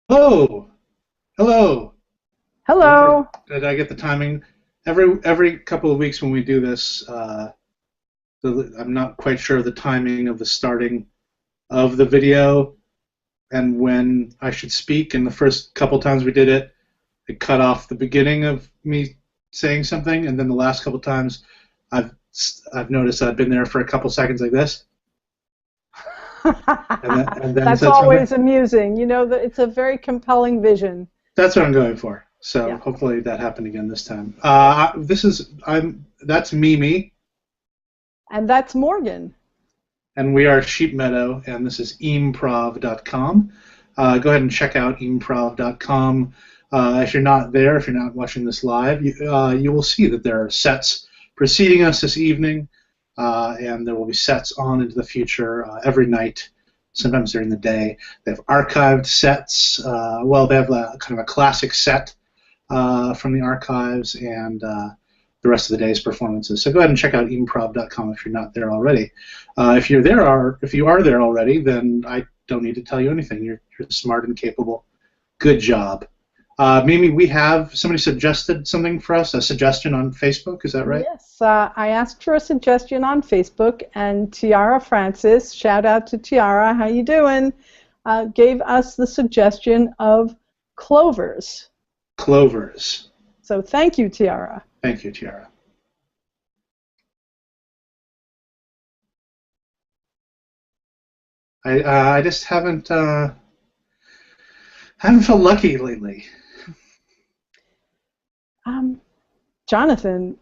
Hello, hello. Hello. Did I get the timing? Every couple of weeks when we do this, I'm not quite sure of the timing of the starting of the video and when I should speak. And the first couple times we did it, it cut off the beginning of me saying something, and then the last couple times, I've I've noticed I've been there for a couple seconds like this, and then That's said something. always amusing. You know, that it's a very compelling vision. That's what I'm going for. So Yeah. hopefully that happened again this time. That's Mimi. And that's Morgan. And we are Sheep Meadow, and this is improv.com. Go ahead and check out improv.com. If you're not there, if you're not watching this live, you will see that there are sets preceding us this evening, and there will be sets on into the future every night, sometimes during the day. They have archived sets. They have kind of a classic set from the archives, and the rest of the day's performances. So go ahead and check out improv.com if you're not there already. If you are there already, then I don't need to tell you anything. You're smart and capable. Good job. Mimi, we have somebody suggested something for us, a suggestion on Facebook. Is that right? Yes, I asked for a suggestion on Facebook, and Tiara Francis, shout out to Tiara, how you doing? Gave us the suggestion of clovers. Clovers. So thank you, Tiara. Thank you, Tiara. I just haven't felt lucky lately. Jonathan,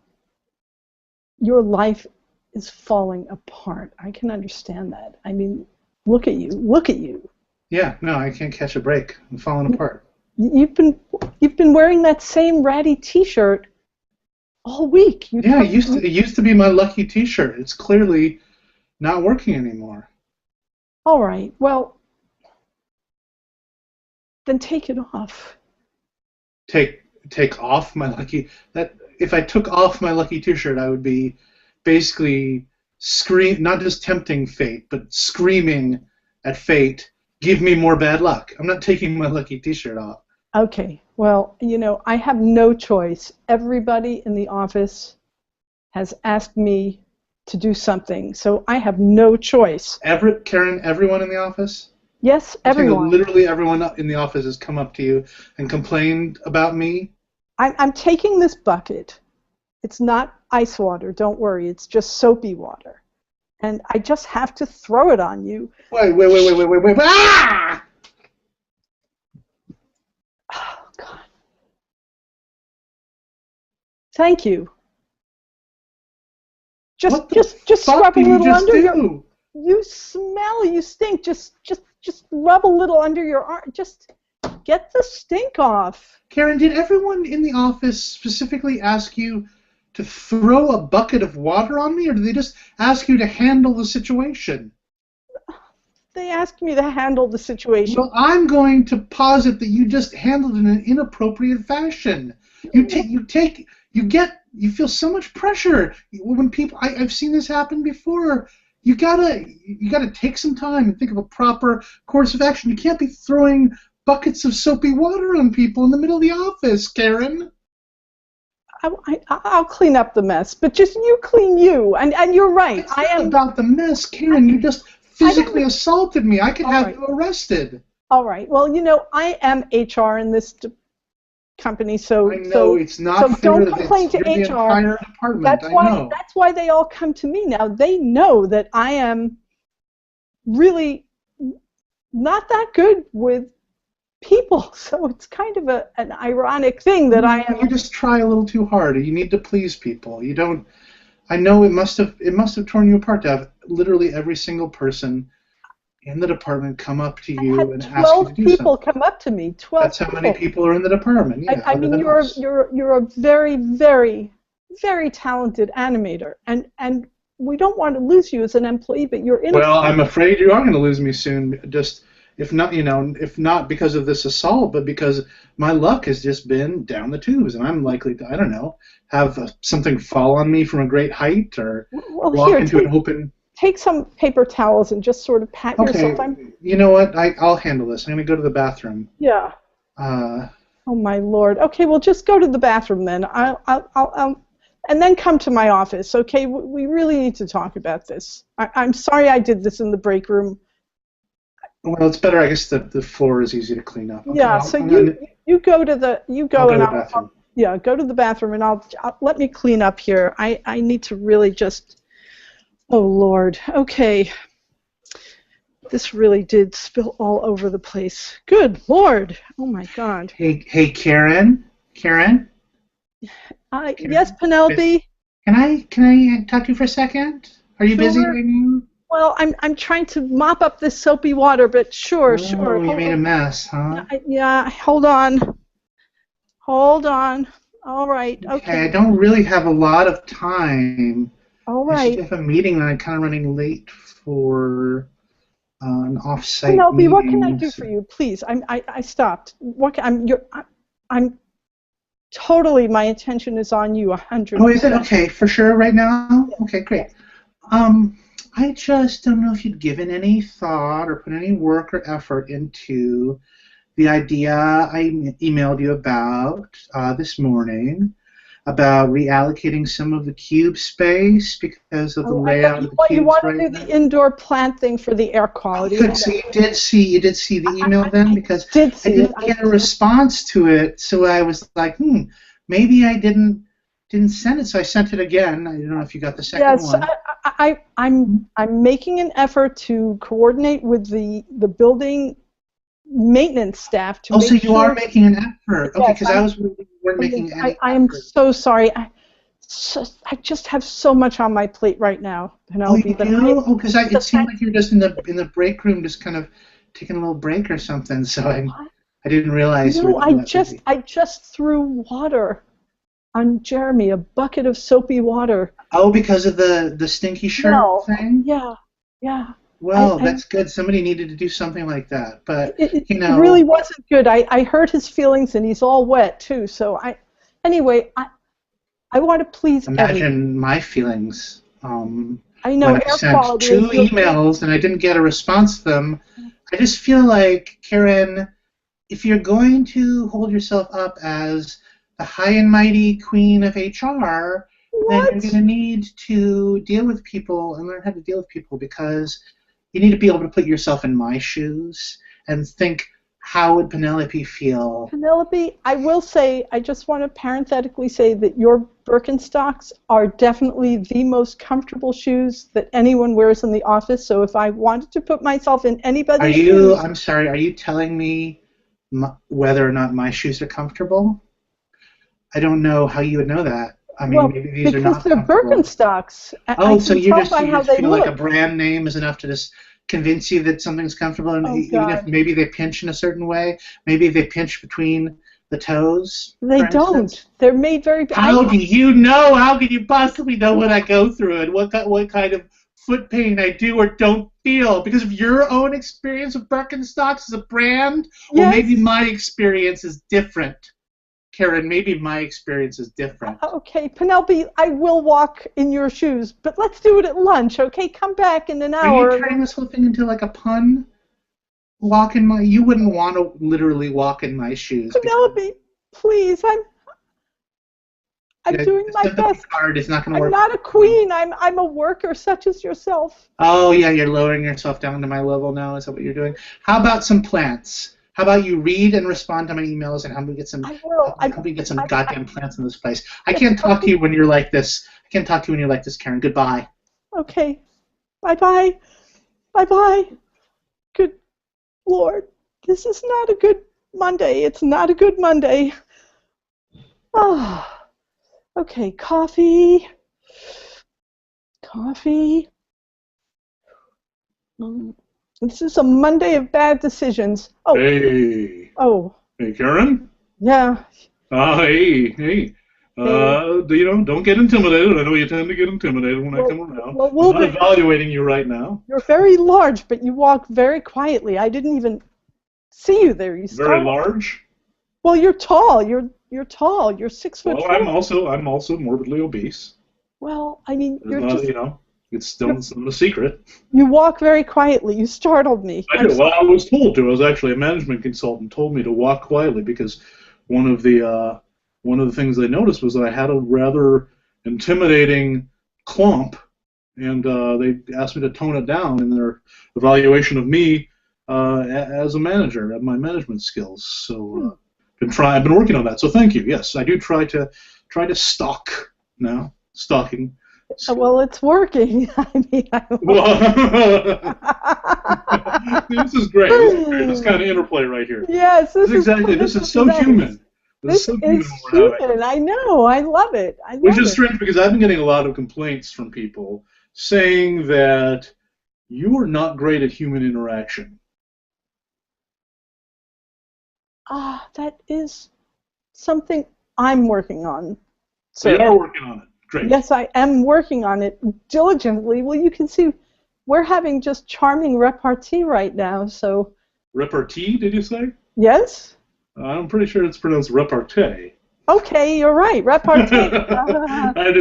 your life is falling apart. I can understand that. I mean, look at you. Look at you. Yeah, no, I can't catch a break. I'm falling apart. You've been wearing that same ratty T-shirt all week. Yeah, it used to be my lucky T-shirt. It's clearly not working anymore. All right. Well, then take it off. Take off my lucky that if I took off my lucky T-shirt, I would be basically not just tempting fate, but screaming at fate, give me more bad luck. I'm not taking my lucky T-shirt off. Okay. Well, you know, I have no choice. Everybody in the office has asked me to do something, so I have no choice. Karen, everyone in the office? Yes, You're saying that everyone. literally everyone in the office has come up to you and complained about me? I'm taking this bucket. It's not ice water, don't worry. It's just soapy water. And I just have to throw it on you. Wait. Ah! Oh, God. Thank you. What the Just fuck scrub a did you little just under your. do? You smell. You stink. Just rub a little under your arm. Just get the stink off. Karen, did everyone in the office specifically ask you to throw a bucket of water on me, or did they just ask you to handle the situation? They asked me to handle the situation. Well, I'm going to posit that you just handled it in an inappropriate fashion. You feel so much pressure when people. I've seen this happen before. You gotta take some time and think of a proper course of action. You can't be throwing buckets of soapy water on people in the middle of the office, Karen. I'll clean up the mess, but just you clean you. And you're right. It's not about the mess, Karen. You just physically assaulted me. I could have you arrested. All right. Well, you know, I am HR in this company, so I know it's not so fair. don't complain to You're the HR. entire department. I know. That's why they all come to me now. They know that I am really not that good with people, so it's kind of an ironic thing that I am. You just try a little too hard. You need to please people. You don't. I know it must have torn you apart to have literally every single person in the department come up to I you had and ask you 12 to do people something. come up to me. 12 That's how people. many people are in the department. Yeah, I mean, you're a very, very, very talented animator, and we don't want to lose you as an employee, but you're in. Well, I'm afraid you are going to lose me soon. Just if not because of this assault, but because my luck has just been down the tubes, and I'm likely to, I don't know, have something fall on me from a great height or Well, walk here, into an open. take some paper towels and just sort of pat yourself. You know what? I'll handle this. I'm going to go to the bathroom. Yeah. Uh, Oh my Lord. Okay, well just go to the bathroom then. I'll and then come to my office. Okay, we really need to talk about this. I'm sorry I did this in the break room. well, it's better. I guess the floor is easy to clean up. Okay, Yeah. So you go to the bathroom. Yeah, go to the bathroom and I'll let me clean up here. I need to really just. Oh Lord. Okay. This really did spill all over the place. Good Lord! Oh my God. Hey, Karen. Karen. Yes, Penelope. Can I talk to you for a second? Are you busy right now? Well, I'm trying to mop up this soapy water, but sure. Oh, you made a mess, huh? Yeah. Hold on. Hold on. All right. Okay. I don't really have a lot of time. All I right. should have a meeting, and I'm kind of running late for an off-site Penelope, meeting. what can I do for you? Please, I stopped. I'm totally. My attention is on you 100%. Oh, is it okay for sure right now? Okay, great. I just don't know if you'd given any thought or put any work or effort into the idea I emailed you about this morning about reallocating some of the cube space because of the layout of the cubes. You want to right do now. The indoor plant thing for the air quality. Good. So you did see the email then, because I didn't get a response to it, so I was like, maybe I didn't send it, so I sent it again. I don't know if you got the second one. Yes, I'm making an effort to coordinate with the building maintenance staff to. So you are making an effort. Okay, because I was worried you weren't making any effort. I am so sorry. I just have so much on my plate right now, Penelope. Oh, because it seemed like you were just in the break room, just kind of taking a little break or something. So I didn't realize. No, I just threw water on Jeremy, a bucket of soapy water. Oh, because of the stinky shirt thing? Yeah. Well, that's good. Somebody needed to do something like that, but it really wasn't good. I hurt his feelings, and he's all wet too. So anyway, I want to please. Imagine my feelings. I know. When I sent 2 emails and I didn't get a response to them, I just feel like, Karen, if you're going to hold yourself up as the high and mighty queen of HR, then you're going to need to deal with people and learn how to deal with people, because you need to be able to put yourself in my shoes and think, how would Penelope feel? Penelope, I will say, I just want to parenthetically say that your Birkenstocks are definitely the most comfortable shoes that anyone wears in the office. So if I wanted to put myself in anybody's shoes... I'm sorry, are you telling me whether or not my shoes are comfortable? I don't know how you would know that. I mean, maybe these are not comfortable. Because they're Birkenstocks. So you just feel like a brand name is enough to just convince you that something's comfortable, and even if maybe they pinch in a certain way, maybe they pinch between the toes. They don't. They're made very. How do you know? How can you possibly know what I go through and what kind of foot pain I do or don't feel? Because of your own experience with Birkenstocks as a brand, or maybe my experience is different. Karen, maybe my experience is different. Okay, Penelope, I will walk in your shoes, but let's do it at lunch, okay? Come back in an hour. Are you turning this whole thing into like a pun? You wouldn't want to literally walk in my shoes. Penelope, please, I'm doing my best. It's not going to work. I'm not a queen. I'm a worker such as yourself. Oh yeah, you're lowering yourself down to my level now. Is that what you're doing? How about some plants? How about you read and respond to my emails and help me get some goddamn plants in this place? I can't talk to you when you're like this. I can't talk to you when you're like this, Karen. Goodbye. Okay. Bye-bye. Bye-bye. Good Lord. This is not a good Monday. It's not a good Monday. Oh. Okay, coffee. This is a Monday of bad decisions. Oh. Hey. Oh. Hey, Karen? Yeah. Hey. Don't get intimidated. I know you tend to get intimidated when I come around. I'm not evaluating you right now. You're very large, but you walk very quietly. I didn't even see you there. Very large? Well, you're tall. You're tall. You're 6'4". Well, I'm also morbidly obese. Well, I mean, you're just... It's not a secret. You walk very quietly. You startled me. I do. Well, I was told to. I was actually a management consultant told me to walk quietly because one of the things they noticed was that I had a rather intimidating clump, and they asked me to tone it down in their evaluation of me as a manager, at my management skills. So I've been working on that. So thank you. Yes, I do try to stalk now. Stalking. So. Well, it's working. I mean, This is great. This kind of interplay right here. Yes, this is so human. This is human. I know. I love it. Which is strange because I've been getting a lot of complaints from people saying that you are not great at human interaction. That is something I'm working on. So you are working on it. Great. Yes, I am working on it diligently. Well, you can see we're having just charming repartee right now. So. Repartee, did you say? Yes. I'm pretty sure it's pronounced repartee. Okay, you're right. Repartee. I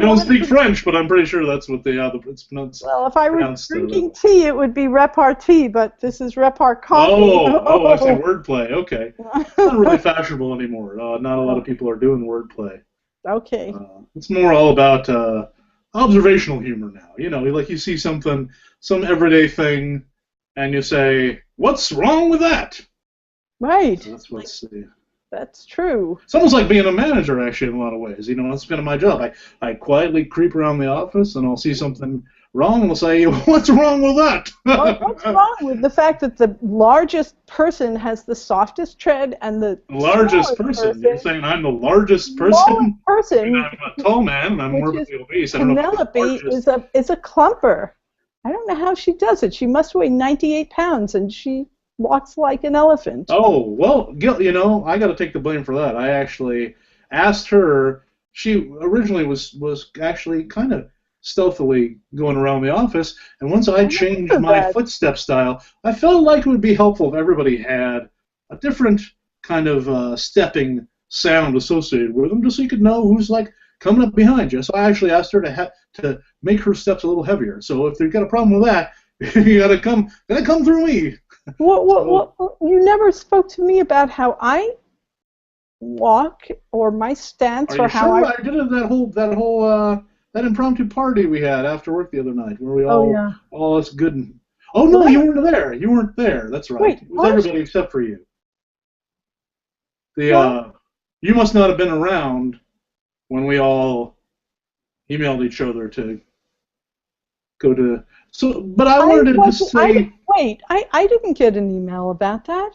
don't speak French, but I'm pretty sure that's what it's pronounced. Well, if I were drinking tea, it would be repartee, but this is repart coffee. Oh, I see. Wordplay. Okay. It's not really fashionable anymore. Not a lot of people are doing wordplay. Okay. It's more all about observational humor now. You know, like you see some everyday thing, and you say, "What's wrong with that?" Right. So that's true. It's almost like being a manager, actually, in a lot of ways. You know, that's kind of my job. I quietly creep around the office, and I'll see something wrong, and I'll say, "What's wrong with that?" What's wrong with the fact that the largest person has the softest tread and the largest person? You're saying I'm the largest person? I'm a tall man, and I'm morbidly obese. Penelope is a clumper. I don't know how she does it. She must weigh 98 pounds, and she walks like an elephant. Oh, well, you know, I got to take the blame for that. I actually asked her. She originally was actually kind of stealthily going around the office, and once I changed my footstep style, I felt like it would be helpful if everybody had a different kind of stepping sound associated with them, just so you could know who's like coming up behind you. So I actually asked her to make her steps a little heavier. So if they've got a problem with that, you gotta come through me. Well, you never spoke to me about how I walk or my stance or how I did it that impromptu party we had after work the other night where we all that's good. Oh no, you weren't there. You weren't there. That's right. Wait, it was everybody except for you. You must not have been around when we all emailed each other to go to. So, but I wanted to just say. I didn't get an email about that.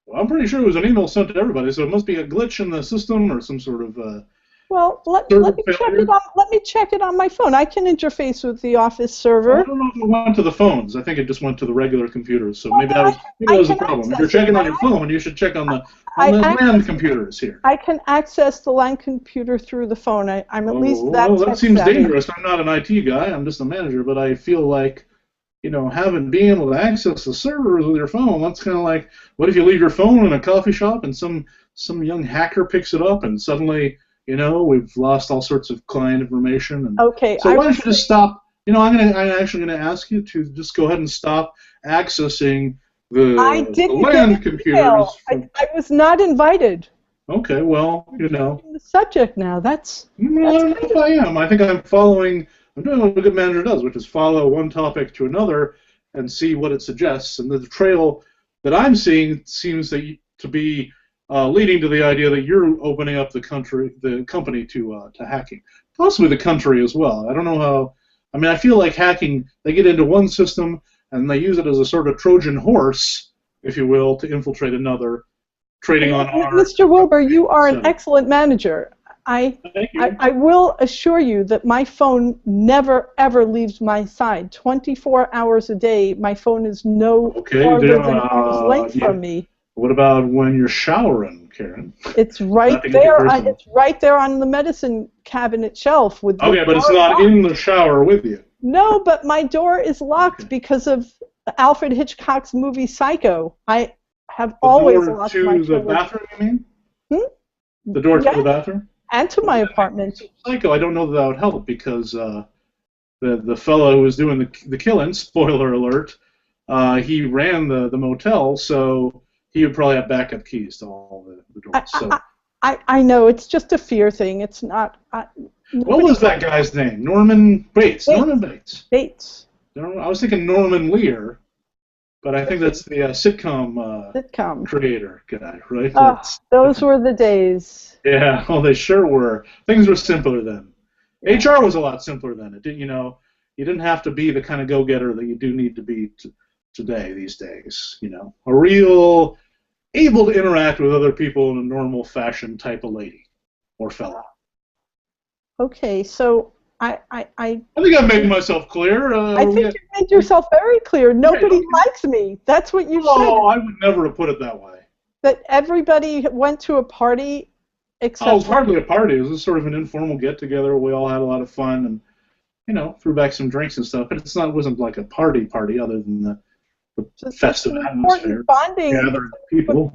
Well, I'm pretty sure it was an email sent to everybody, so it must be a glitch in the system or some sort of. Well, let me check it on. Let me check it on my phone. I can interface with the Office server. I don't know if it went to the phones. I think it just went to the regular computers. So maybe that was the problem. If you're checking on your phone, you should check on the LAN computers here. I can access the LAN computer through the phone. I'm at least that. Well, that seems dangerous. I'm not an IT guy. I'm just a manager. But I feel like, you know, being able to access the servers with your phone, that's kind of like, what if you leave your phone in a coffee shop and some young hacker picks it up and suddenly, you know, we've lost all sorts of client information. And okay. So why don't you just stop? You know, I'm actually going to ask you to just go ahead and stop accessing the LAN computers. I was not invited. Okay, well, you know. The subject now. I don't know if I am. I think I'm doing what a good manager does, which is follow one topic to another and see what it suggests. And the trail that I'm seeing seems to be leading to the idea that you're opening up the company to hacking, possibly the country as well. I don't know how. I mean, I feel like hacking, they get into one system and they use it as a sort of Trojan horse, if you will, to infiltrate another, trading on our. Mr. Wilbur, you are an excellent manager. Thank you. I will assure you that my phone never, ever leaves my side. 24 hours a day, my phone is farther than arm's length from me. What about when you're showering, Karen? It's right there. It's right there on the medicine cabinet shelf. But it's not in the shower with you. No, but my door is locked because of Alfred Hitchcock's movie Psycho. I have always locked my door. The door to the bathroom, you mean? The door to the bathroom? And to my apartment. Psycho, I don't know that would help because the fellow who was doing the killing, spoiler alert, he ran the motel, so he would probably have backup keys to all the doors. I know, it's just a fear thing. It's not... what was that guy's name? Norman Bates. Norman Bates. Bates. I was thinking Norman Lear, but I think that's the sitcom creator guy, right? Those were the days. Yeah, well, they sure were. Things were simpler then. Yeah. HR was a lot simpler then. It didn't, you didn't have to be the kind of go-getter that you do need to be today these days. A real able to interact with other people in a normal fashion type of lady or fella. Okay, so I think I've made myself clear. I think you made yourself very clear. Nobody likes me. That's what you said. Oh, I would never have put it that way. That everybody went to a party except... Oh, it was hardly a party. It was just sort of an informal get-together. We all had a lot of fun and, threw back some drinks and stuff. But it wasn't like a party other than the festive atmosphere. Bonding. Gathering people.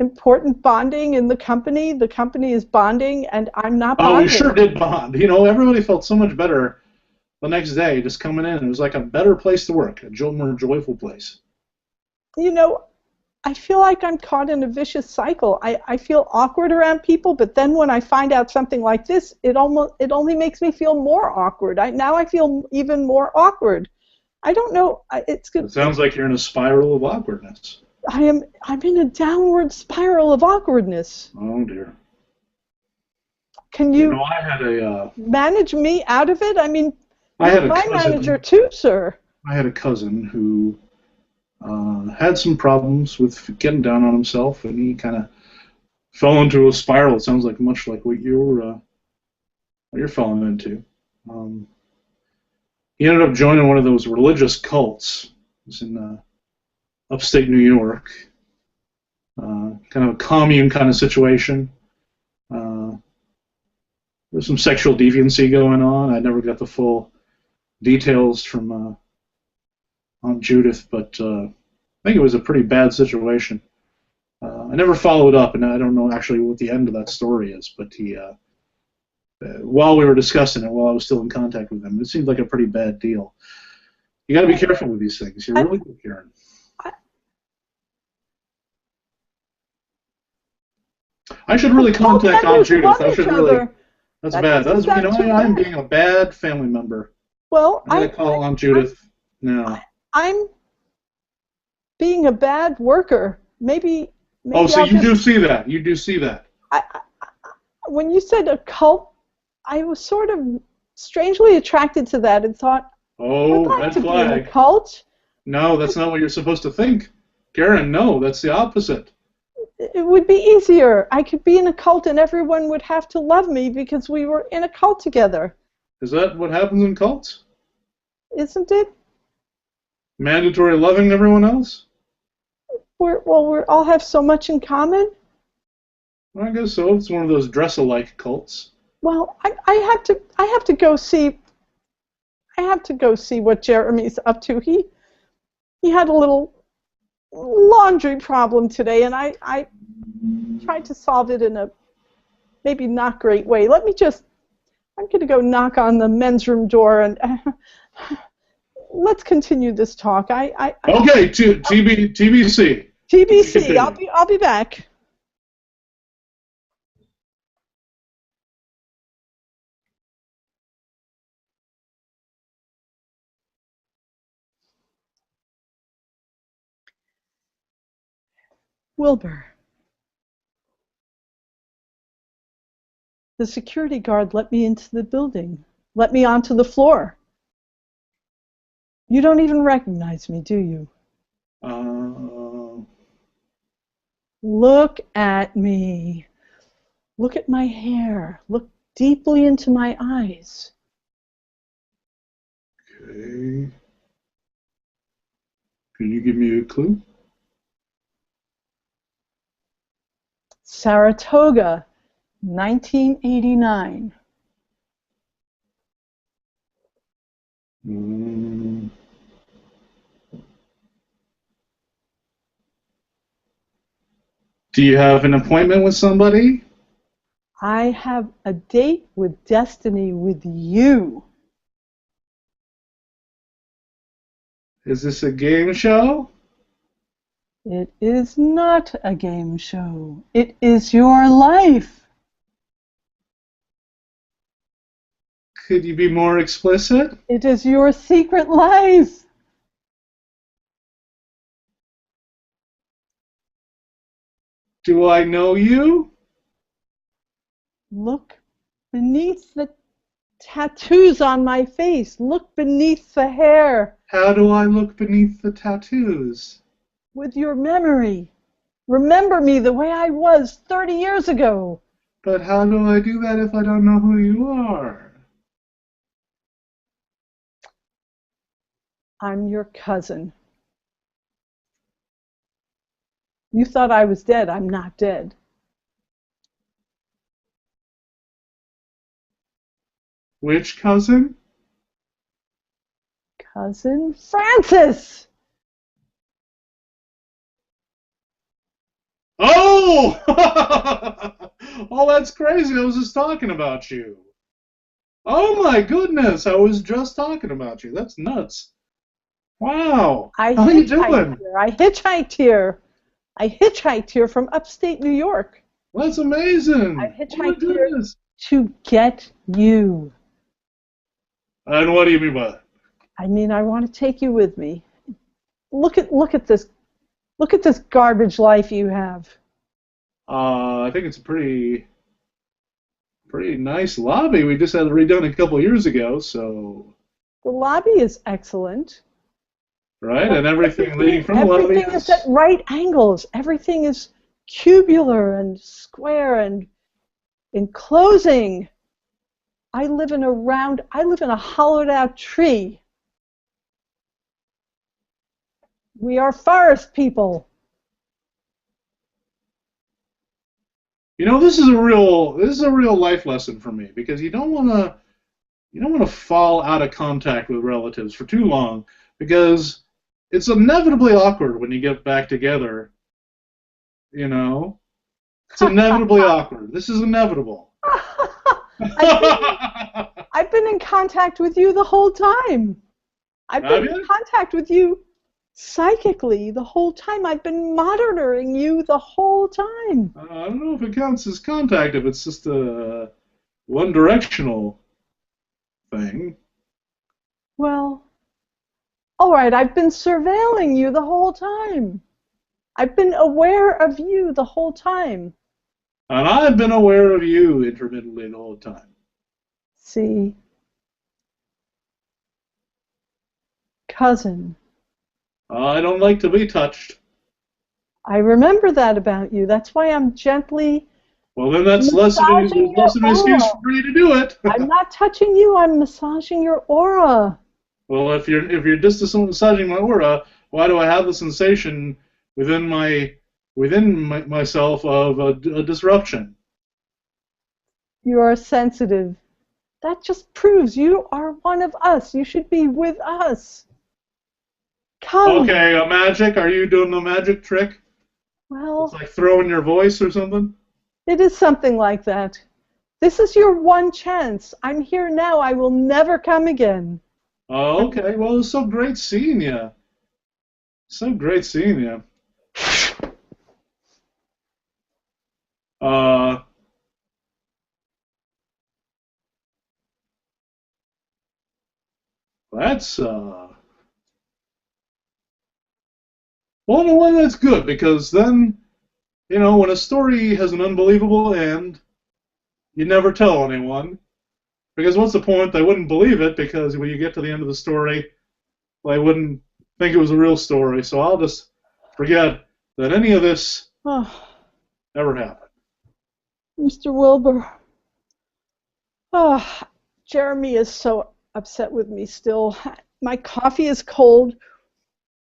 Important bonding in the company. The company is bonding, and I'm not bonding. Oh, we sure did bond. Everybody felt so much better the next day just coming in. It was like a better place to work, a more joyful place. I feel like I'm caught in a vicious cycle. I feel awkward around people, but then when I find out something like this, it only makes me feel more awkward. Now I feel even more awkward. I don't know. It's good. It sounds like you're in a spiral of awkwardness. I'm in a downward spiral of awkwardness. Oh dear. Can you, I had a manage me out of it? I mean, I had my manager too, sir. I had a cousin who had some problems with getting down on himself, and he kind of fell into a spiral. It sounds like much like what you're falling into. He ended up joining one of those religious cults. It was in upstate New York, kind of a commune kind of situation. There's some sexual deviancy going on. I never got the full details from Aunt Judith, but I think it was a pretty bad situation. I never followed up, and I don't know actually what the end of that story is, but he, while we were discussing it, while I was still in contact with him, it seemed like a pretty bad deal. You got to be careful with these things. You really do, Karen. I should really contact Aunt Judith. I should really. That's bad. I'm being a bad family member. Well, I'm going to call Aunt Judith now. I'm being a bad worker. Maybe so you do see that. You do see that. When you said a cult, I was sort of strangely attracted to that and thought, oh, I'd like red to flag. be in a cult. No, that's not what you're supposed to think. Karen, no, that's the opposite. It would be easier. I could be in a cult and everyone would have to love me because we were in a cult together. Is that what happens in cults? Isn't it? Mandatory loving everyone else? We all have so much in common. I guess so. It's one of those dress-alike cults. Well, I have to go see. I have to go see what Jeremy's up to. He had a little laundry problem today, and I tried to solve it in a maybe not great way. I'm going to go knock on the men's room door and let's continue this talk. Okay, TBC. TBC. I'll be back. Wilbur. The security guard let me into the building, let me onto the floor. You don't even recognize me, do you? Look at me. Look at my hair. Look deeply into my eyes. Okay. Can you give me a clue? Saratoga, 1989. Do you have an appointment with somebody? I have a date with destiny with you. Is this a game show? It is not a game show. It is your life. Could you be more explicit? It is your secret life. Do I know you? Look beneath the tattoos on my face. Look beneath the hair. How do I look beneath the tattoos? With your memory. Remember me the way I was 30 years ago. But how do I do that if I don't know who you are? I'm your cousin. You thought I was dead. I'm not dead. Which cousin? Cousin Francis! Oh! Oh, that's crazy. I was just talking about you. Oh my goodness, I was just talking about you. That's nuts. Wow. How are you doing? I hitchhiked here. I hitchhiked here from upstate New York. That's amazing. I hitchhiked here to get you. And what do you mean by that? I mean, I want to take you with me. Look at this. Look at this garbage life you have. I think it's a pretty nice lobby. We just had it redone a couple years ago, so. The lobby is excellent. Right, and everything leading from the lobby. Everything is at right angles. Everything is cubular and square and enclosing. I live in a hollowed out tree. We are forest people. You know, this is a real life lesson for me, because you don't want to fall out of contact with relatives for too long, because it's inevitably awkward when you get back together. You know, it's inevitably awkward. This is inevitable. I've been in contact with you the whole time. I've been in contact with you psychically the whole time. I've been monitoring you the whole time. I don't know if it counts as contact if it's just a one-directional thing. Well, all right, I've been surveilling you the whole time. I've been aware of you the whole time. And I've been aware of you intermittently the whole time. See? Cousin. I don't like to be touched. I remember that about you. That's why I'm gently. Well, then that's less of an excuse for you to do it. I'm not touching you. I'm massaging your aura. Well, if you're just massaging my aura, why do I have the sensation within myself of a disruption? You are sensitive. That just proves you are one of us. You should be with us. Come. Okay, a magic? Are you doing a magic trick? Well, it's like throwing your voice or something? It is something like that. This is your one chance. I'm here now. I will never come again. Oh, okay. Well, it's so great seeing you. So great seeing you. That's well, in a way, that's good, because then, you know, when a story has an unbelievable end, you never tell anyone, because what's the point? They wouldn't believe it, because when you get to the end of the story, they wouldn't think it was a real story. So I'll just forget that any of this ever happened. Mr. Wilbur. Oh, Jeremy is so upset with me still. My coffee is cold,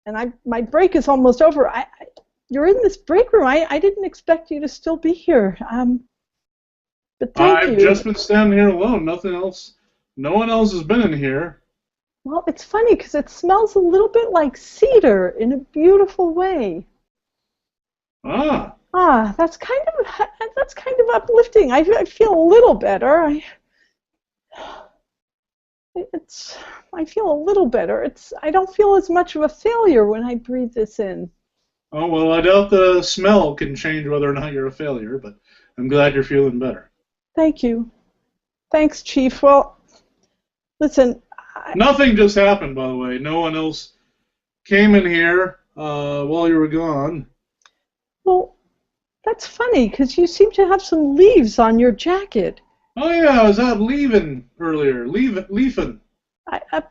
and my break is almost over. You're in this break room. I didn't expect you to still be here. But thank you. I've just been standing here alone. Nothing else. No one else has been in here. Well, it's funny because it smells a little bit like cedar in a beautiful way. Ah. That's kind of uplifting. I feel a little better. I feel a little better. I don't feel as much of a failure when I breathe this in. Oh, well, I doubt the smell can change whether or not you're a failure, but I'm glad you're feeling better. Thank you. Thanks, Chief. Well, listen. Nothing just happened, by the way. No one else came in here while you were gone. Well, that's funny, because you seem to have some leaves on your jacket. Oh, yeah, I was out leaving earlier. Leafing.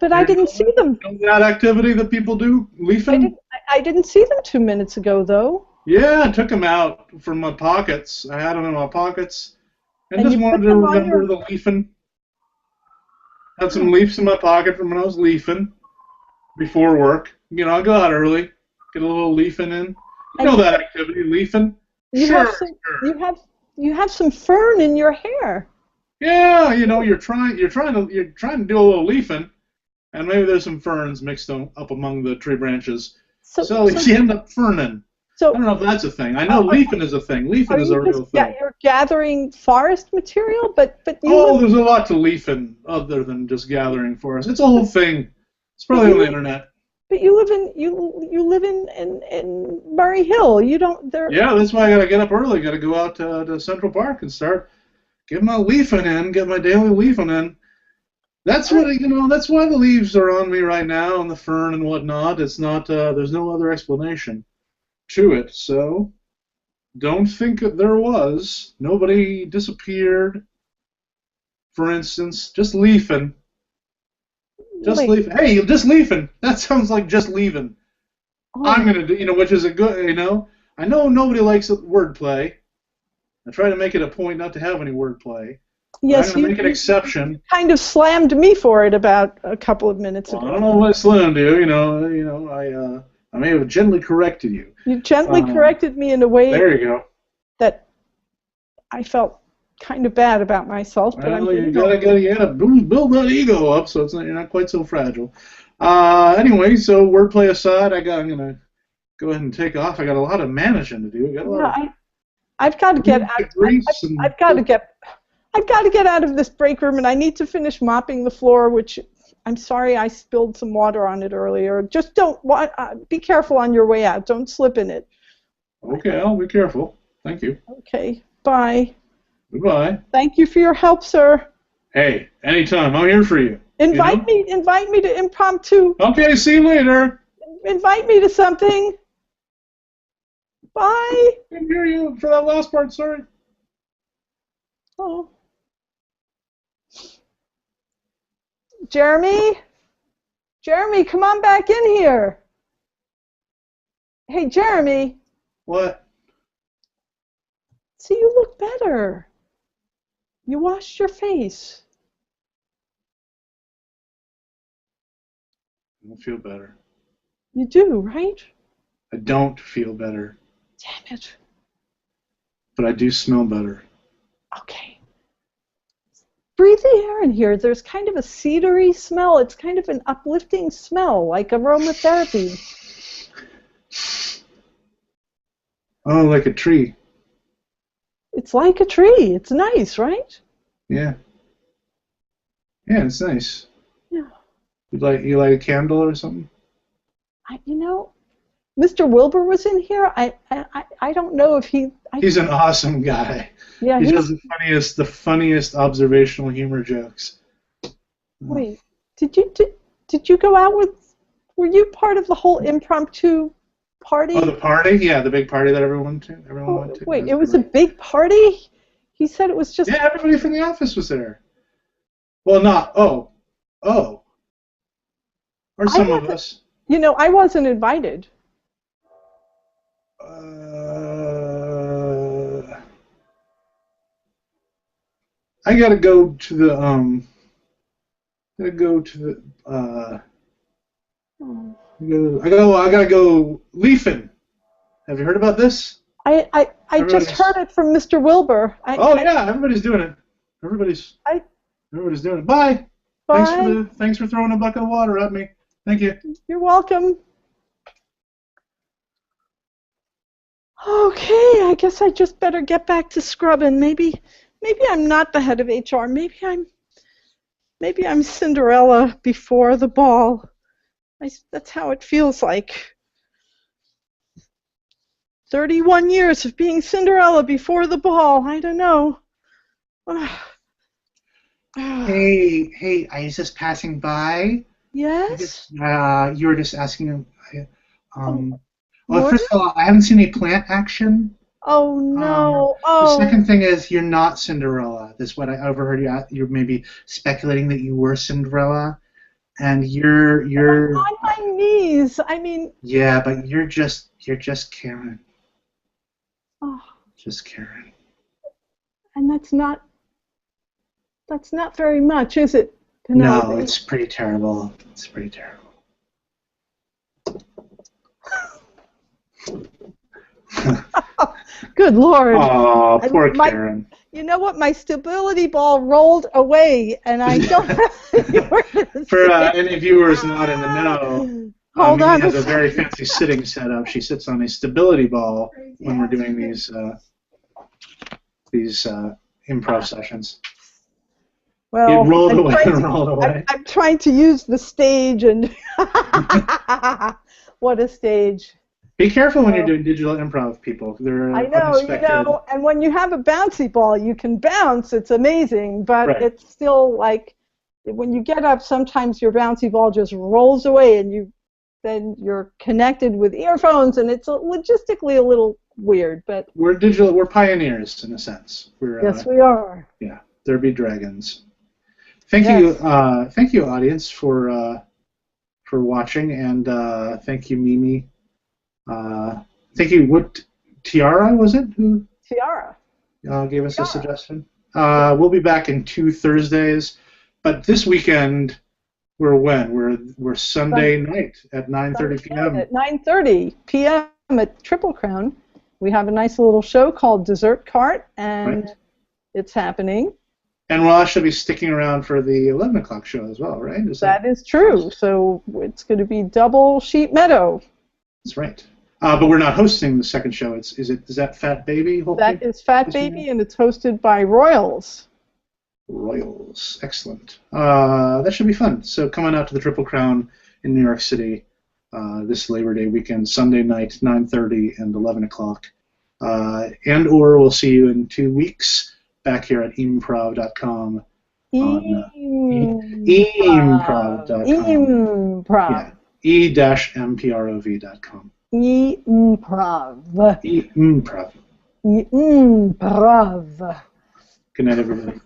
But I didn't see them. That activity that people do? Leafing? I didn't see them 2 minutes ago, though. Yeah, I took them out from my pockets. I had them in my pockets. And just you wanted put to them on remember the leafing. Had some leaves in my pocket from when I was leafing before work. You know, I go out early, get a little leafing in. You know that activity, leafing? You have some fern in your hair. Yeah, you know, you're trying to do a little leafing, and maybe there's some ferns mixed up among the tree branches. So you end up ferning. I don't know if that's a thing. I know leafing is a thing. Leafing is a real thing. Yeah, you're gathering forest material, but there's a lot to leafing other than just gathering forest. It's a whole thing. It's probably on the internet. But you live in Murray Hill. You don't there. Yeah, that's why I gotta get up early. Gotta go out to Central Park and start getting my leafing in, get my daily leafing in. That's what That's why the leaves are on me right now, and the fern and whatnot. It's not. There's no other explanation to it. So don't think that there was. Nobody disappeared. For instance, just leafing. Just leaving. Hey, just leaving. That sounds like just leaving. Oh. I'm gonna do, which is a good, I know nobody likes wordplay. I try to make it a point not to have any wordplay. Yes, I'm gonna make an exception. You kind of slammed me for it about a couple of minutes ago. I don't know what I slammed you. I may have gently corrected you. You gently corrected me in a way. There you go. That I felt kind of bad about myself, but you gotta build that ego up so you're not quite so fragile. Anyway, so wordplay aside, I'm gonna go ahead and take off. I got a lot of managing to do. I've got to get out. I've got to get out of this break room, and I need to finish mopping the floor. Which I'm sorry I spilled some water on it earlier. Just be careful on your way out. Don't slip in it. Okay, I'll be careful. Thank you. Okay. Bye. Goodbye. Thank you for your help, sir. Hey, anytime. I'm here for you. Invite me to impromptu. Okay, see you later. Invite me to something. Bye. I didn't hear you for that last part, sorry. Oh. Jeremy, come on back in here. Hey, Jeremy. What? See, you look better. You washed your face. I don't feel better. You do, right? I don't feel better. Damn it. But I do smell better. Okay. Breathe the air in here. There's kind of a cedary smell. It's kind of an uplifting smell, like aromatherapy. Oh, like a tree. It's like a tree. It's nice, right? Yeah. Yeah, it's nice. Yeah. You like a candle or something? Mr. Wilbur was in here. I don't know if he. He's an awesome guy. Yeah. He does the funniest observational humor jokes. Wait, did you go out with? Were you part of the whole impromptu party? Oh, the party? Yeah, the big party that everyone went to. Wait, it was a big party? He said it was just... Yeah, everybody from the office was there. Well, not... Oh. Or some of us. I wasn't invited. I gotta go to the... I gotta go leafing. Have you heard about this? I just heard it from Mr. Wilbur. Yeah, everybody's doing it. Everybody's doing it. Bye. Bye. Thanks for throwing a bucket of water at me. Thank you. You're welcome. Okay, I guess I just better get back to scrubbing. Maybe I'm not the head of HR. Maybe I'm Cinderella before the ball. That's how it feels like. 31 years of being Cinderella before the ball. I don't know. Hey, I was just passing by. Yes? You were just asking. Well, Morgan? first of all, I haven't seen any plant action. Oh, no. The Oh. second thing is you're not Cinderella. This is what I overheard you. You're maybe speculating that you were Cinderella, and you're. I'm on my knees. I mean. Yeah, but you're just Karen. Oh. Just Karen. And that's not very much, is it? No, it's pretty terrible. It's pretty terrible. Good Lord. Oh, poor Karen. You know what? My stability ball rolled away, and I don't have any words. For any viewers not in the know, Hold on. Mimi has a very fancy sitting setup. She sits on a stability ball when we're doing these improv sessions. Well, it rolled away. I'm trying to use the stage, and what a stage. Be careful when you're doing digital improv, people. They're I know, and when you have a bouncy ball, you can bounce. It's amazing, but it's still like when you get up, sometimes your bouncy ball just rolls away, and then you're connected with earphones, and it's logistically a little weird. But we're pioneers in a sense. Yes, we are. Yeah, there be dragons. Thank you, audience, for watching, and thank you, Mimi. Thank you. What Tiara was it? Who? Tiara. Gave us a suggestion. We'll be back in 2 Thursdays, but this weekend we're Sunday night at 9:30 p.m. At 9:30 p.m. at Triple Crown, we have a nice little show called Dessert Cart, and it's happening. And we'll actually be sticking around for the 11 o'clock show as well, right? That is true. So it's going to be double Sheep Meadow. That's right. But we're not hosting the second show. Is that Fat Baby? That is Fat Baby, and it's hosted by Royals. Royals, excellent. That should be fun. So come on out to the Triple Crown in New York City this Labor Day weekend, Sunday night, 9:30 and 11 o'clock. And/or we'll see you in 2 weeks back here at improv.com. E-MPROV.com. E-MPROV. Yeah, E-MPROV.com. E-MPROV. E-MPROV. E-MPROV. Good night, everybody.